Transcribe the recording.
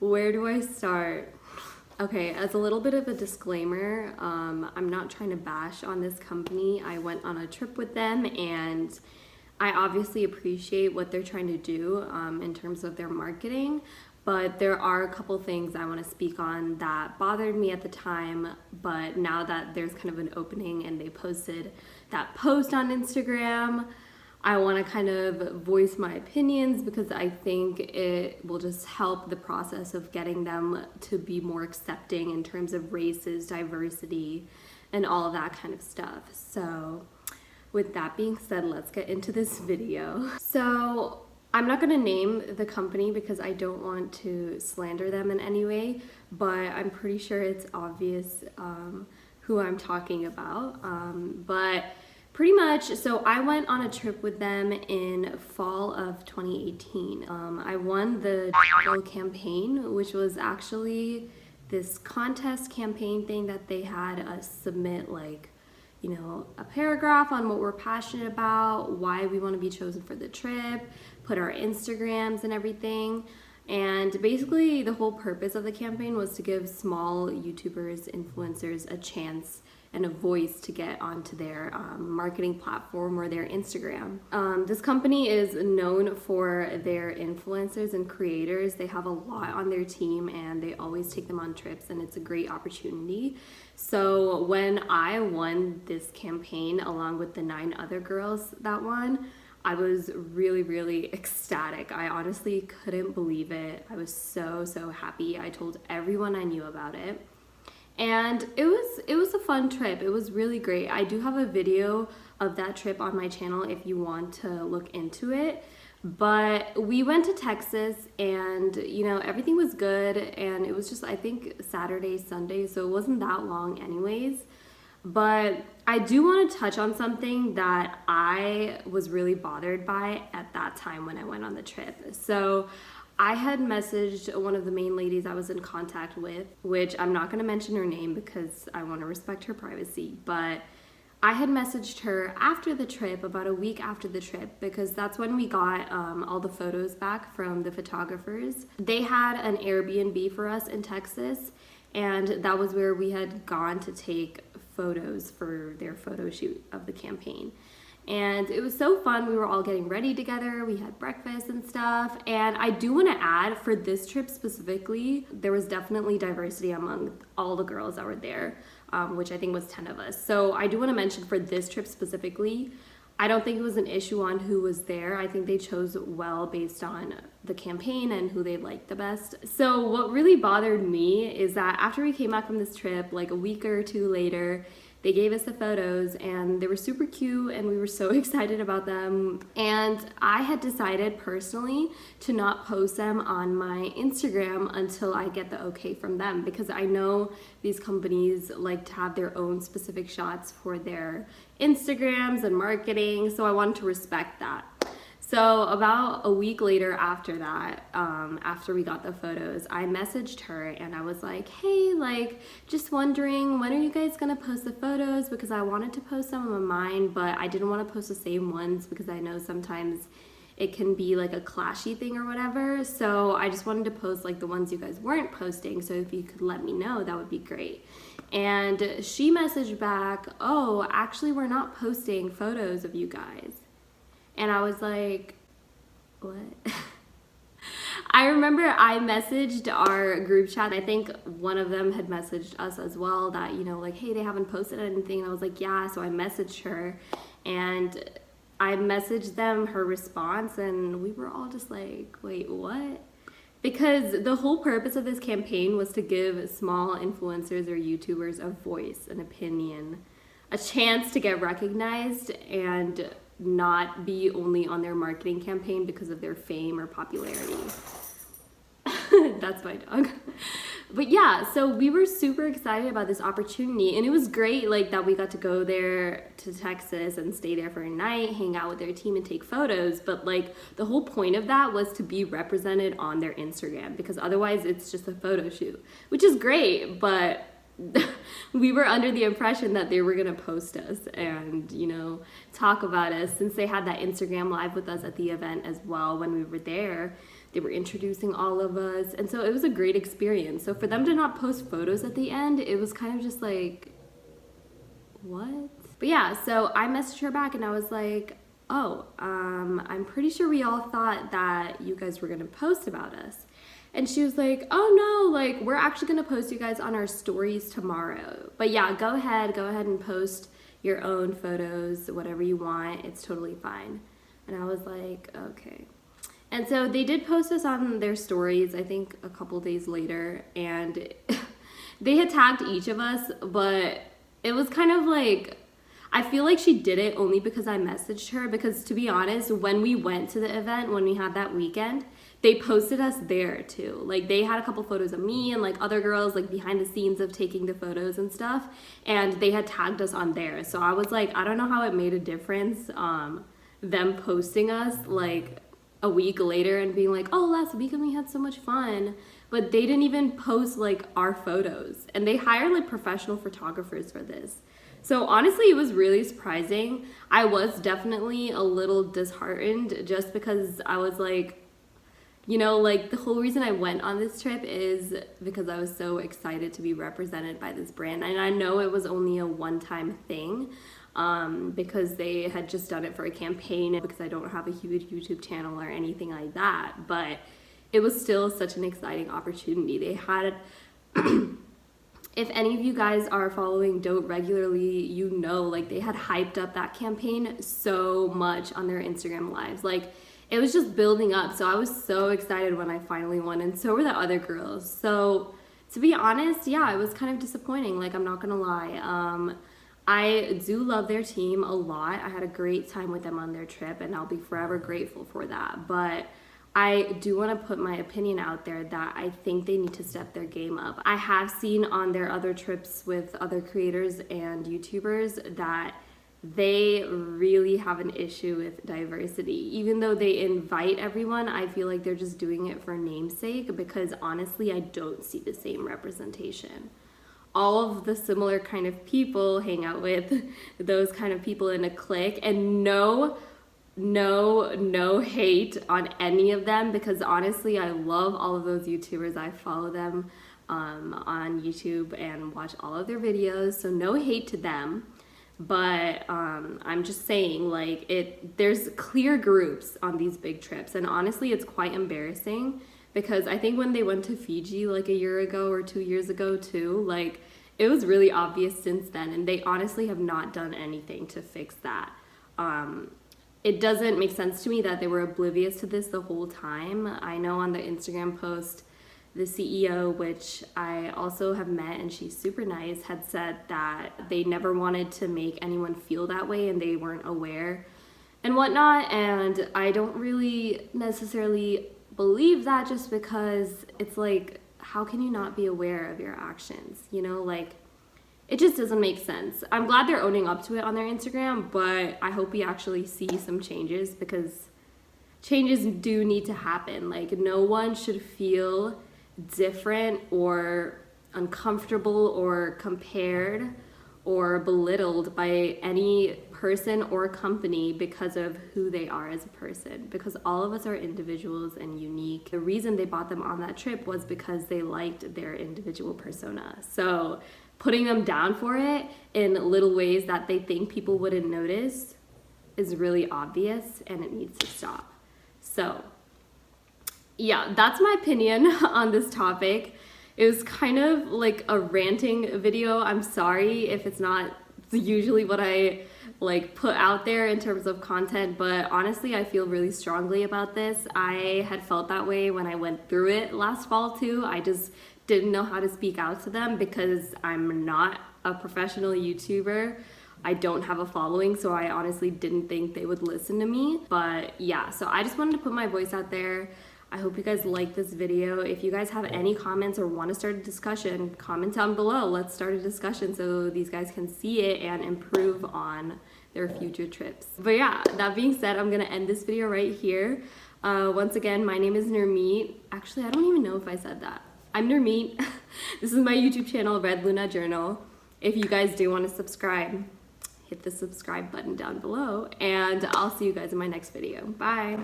Where do I start? Okay, as a little bit of a disclaimer, I'm not trying to bash on this company. I went on a trip with them and I obviously appreciate what they're trying to do in terms of their marketing, but there are a couple things I want to speak on that bothered me at the time, but now that there's kind of an opening and they posted that post on Instagram, I want to kind of voice my opinions because I think it will just help the process of getting them to be more accepting in terms of races, diversity, and all of that kind of stuff. So with that being said, let's get into this video. So I'm not going to name the company because I don't want to slander them in any way, but I'm pretty sure it's obvious who I'm talking about. But pretty much, so I went on a trip with them in fall of 2018. I won the Dote campaign, which was actually this contest campaign thing that they had us submit, like, you know, a paragraph on what we're passionate about, why we want to be chosen for the trip, put our Instagrams and everything. And basically the whole purpose of the campaign was to give small YouTubers, influencers a chance and a voice to get onto their marketing platform or their Instagram. This company is known for their influencers and creators. They have a lot on their team and they always take them on trips, and it's a great opportunity. So when I won this campaign along with the 9 other girls that won, I was really, really ecstatic. I honestly couldn't believe it. I was so happy. I told everyone I knew about it. And it was a fun trip. It was really great. I do have a video of that trip on my channel if you want to look into it. But we went to Texas and, you know, everything was good. And it was just, I think, Saturday, Sunday, so it wasn't that long anyways. But I do want to touch on something that I was really bothered by at that time when I went on the trip. So I had messaged one of the main ladies I was in contact with, which I'm not going to mention her name because I want to respect her privacy, but I had messaged her after the trip, about a week after the trip, because that's when we got all the photos back from the photographers. They had an Airbnb for us in Texas, and that was where we had gone to take photos for their photo shoot of the campaign. And it was so fun. We were all getting ready together. We had breakfast and stuff. And I do want to add, for this trip specifically, there was definitely diversity among all the girls that were there, which I think was 10 of us. So I do want to mention, for this trip specifically, I don't think it was an issue on who was there. I think they chose well based on the campaign and who they liked the best. So what really bothered me is that after we came back from this trip, like a week or two later, they gave us the photos and they were super cute and we were so excited about them. And I had decided personally to not post them on my Instagram until I get the okay from them, because I know these companies like to have their own specific shots for their Instagrams and marketing. So I wanted to respect that. So about a week later after that, after we got the photos, I messaged her and I was like, hey, like, just wondering, when are you guys gonna post the photos? Because I wanted to post some of mine, but I didn't want to post the same ones because I know sometimes it can be like a clashy thing or whatever. So I just wanted to post like the ones you guys weren't posting. So if you could let me know, that would be great. And she messaged back, oh, actually, we're not posting photos of you guys. And I was like, what? I remember I messaged our group chat. I think one of them had messaged us as well that, you know, like, hey, they haven't posted anything. And I was like, yeah. So I messaged her and I messaged them her response, and we were all just like, wait, what? Because the whole purpose of this campaign was to give small influencers or YouTubers a voice, an opinion, a chance to get recognized and not be only on their marketing campaign because of their fame or popularity. That's my dog. But yeah, so we were super excited about this opportunity, and it was great, like, that we got to go there to Texas and stay there for a night, hang out with their team and take photos. But like, the whole point of that was to be represented on their Instagram, because otherwise it's just a photo shoot, which is great, but we were under the impression that they were gonna post us and, you know, talk about us, since they had that Instagram live with us at the event as well. When we were there, they were introducing all of us, and so it was a great experience. So for them to not post photos at the end, it was kind of just like, what? But yeah, so I messaged her back and I was like, oh, I'm pretty sure we all thought that you guys were gonna post about us. And she was like, oh no, like, we're actually gonna post you guys on our stories tomorrow. But yeah, go ahead and post your own photos, whatever you want, it's totally fine. And I was like, okay. And so they did post us on their stories, I think a couple days later, and they had tagged each of us, but it was kind of like, I feel like she did it only because I messaged her, because to be honest, when we went to the event, when we had that weekend, they posted us there too. Like, they had a couple photos of me and like other girls like behind the scenes of taking the photos and stuff, and they had tagged us on there. So I was like, I don't know how it made a difference, them posting us like a week later and being like, oh, last weekend we had so much fun, but they didn't even post like our photos, and they hired like professional photographers for this. So honestly, it was really surprising. I was definitely a little disheartened, just because I was like, you know, like, the whole reason I went on this trip is because I was so excited to be represented by this brand. And I know it was only a one-time thing, because they had just done it for a campaign, because I don't have a huge YouTube channel or anything like that. But it was still such an exciting opportunity. They had, if any of you guys are following Dote regularly, you know, like, they had hyped up that campaign so much on their Instagram lives. Like, it was just building up. So I was so excited when I finally won, and so were the other girls. So to be honest, yeah, it was kind of disappointing. Like, I'm not gonna lie. I do love their team a lot. I had a great time with them on their trip, and I'll be forever grateful for that. But I do want to put my opinion out there that I think they need to step their game up. I have seen on their other trips with other creators and YouTubers that they really have an issue with diversity. Even though they invite everyone, I feel like they're just doing it for namesake, because honestly, I don't see the same representation. All of the similar kind of people hang out with those kind of people in a clique, and no hate on any of them, because honestly, I love all of those YouTubers. I follow them on YouTube and watch all of their videos, so no hate to them. But I'm just saying, like, there's clear groups on these big trips, and honestly, it's quite embarrassing, because I think when they went to Fiji like a year ago or 2 years ago too, like, it was really obvious since then, and they honestly have not done anything to fix that. It doesn't make sense to me that they were oblivious to this the whole time. I know on the Instagram post, the CEO, which I also have met, and she's super nice, had said that they never wanted to make anyone feel that way, and they weren't aware and whatnot. And I don't really necessarily believe that, just because it's like, how can you not be aware of your actions? You know, like, it just doesn't make sense. I'm glad they're owning up to it on their Instagram, but I hope we actually see some changes, because changes do need to happen. Like, no one should feel different or uncomfortable or compared or belittled by any person or company because of who they are as a person, because all of us are individuals and unique. The reason they bought them on that trip was because they liked their individual persona. So putting them down for it in little ways that they think people wouldn't notice is really obvious, and it needs to stop. So yeah, that's my opinion on this topic. It was kind of like a ranting video. I'm sorry if it's not usually what I like put out there in terms of content, but honestly, I feel really strongly about this. I had felt that way when I went through it last fall too. I just didn't know how to speak out to them, because I'm not a professional YouTuber. I don't have a following, so I honestly didn't think they would listen to me. But yeah, so I just wanted to put my voice out there. I hope you guys like this video. If you guys have any comments or want to start a discussion, comment down below. Let's start a discussion so these guys can see it and improve on their future trips. But yeah, that being said, I'm gonna end this video right here. Once again, my name is Nurmeet. Actually, I don't even know if I said that. I'm Nurmeet. This is my YouTube channel, Red Luna Journal. If you guys do want to subscribe, hit the subscribe button down below, and I'll see you guys in my next video. Bye.